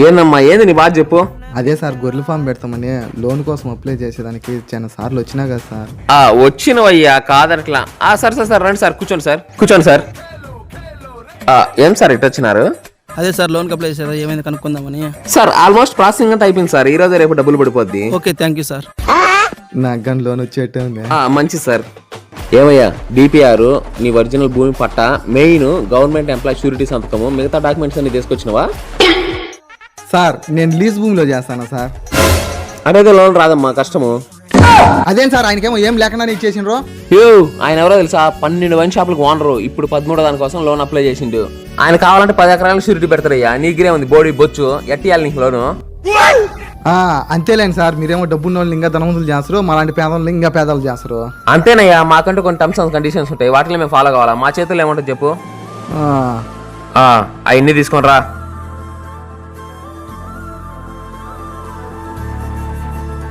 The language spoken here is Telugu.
ఏందమ్మా ఏంది నీ బాధ చెప్పు. అదే సార్ గొర్రెల ఫామ్ పెడతామని లోన్ కోసం అప్లై చేసేదానికి చాలా సార్లు వచ్చినా కదా సార్. వచ్చినవయ్యా కాదట్లా. సార్ సార్ సార్ రండి సార్, కూర్చోండి సార్, కూర్చోండి సార్. ఏం సార్ ఇటు వచ్చినారు? అదే సార్ లోన్ అప్లై చేశారా, ఏమైంది కనుక్కుందామని. సార్ ఆల్మోస్ట్ ప్రాసెసింగ్ అంతా అయిపోయింది సార్, ఈ రోజు రేపు డబ్బులు పడిపోద్ది. Okay thank you sir. నాకు కానీ లోన్ వచ్చేట్టే ఉంది. మంచి సార్. ఏమయ్యా డిపిఆర్, నీ ఒరిజినల్ భూమి పట్ట, మెయిన్ గవర్నమెంట్ ఎంప్లాయ్ షూరిటీ సంతకము, మిగతా డాక్యుమెంట్స్ అన్ని తీసుకొచ్చినవా? సార్ నేను లీజ్ భూమిలో చేస్తాను సార్. అనేది లోన్ రాదమ్మా, కష్టము. అదేం సార్ ఆయనకేమో ఏం లేకుండా ఇచ్చేసిండ్రు. ఆయన ఎవరో తెలుసా? 12 వైన్ షాపులకు ఓనరు. ఇప్పుడు 13వ దానికోసం లోన్ అప్లై చేసిండు. ఆయన కావాలంటే 10 ఎకరాల షూరిటీ పెడతారయ్యా. నీకునే ఉంది బోడీ బొచ్చు, ఎట్టియాలి నీకు లోను. అంతేలేండి సార్, మీరేమో డబ్బున్న వాళ్ళు ఇంకా ధనవంతులు చేస్తారు, మాలాంటి పేదలు ఇంకా పేదలు చేస్తారు. అంతేనయ్యా, మాకంటూ కొన్ని టర్మ్స్ అండ్ కండిషన్స్ ఉంటాయి, వాటిలో మేము ఫాలో కావాలా. మా చేతుల్లో ఏమంటుంది చెప్పు. అవన్నీ తీసుకొని రా.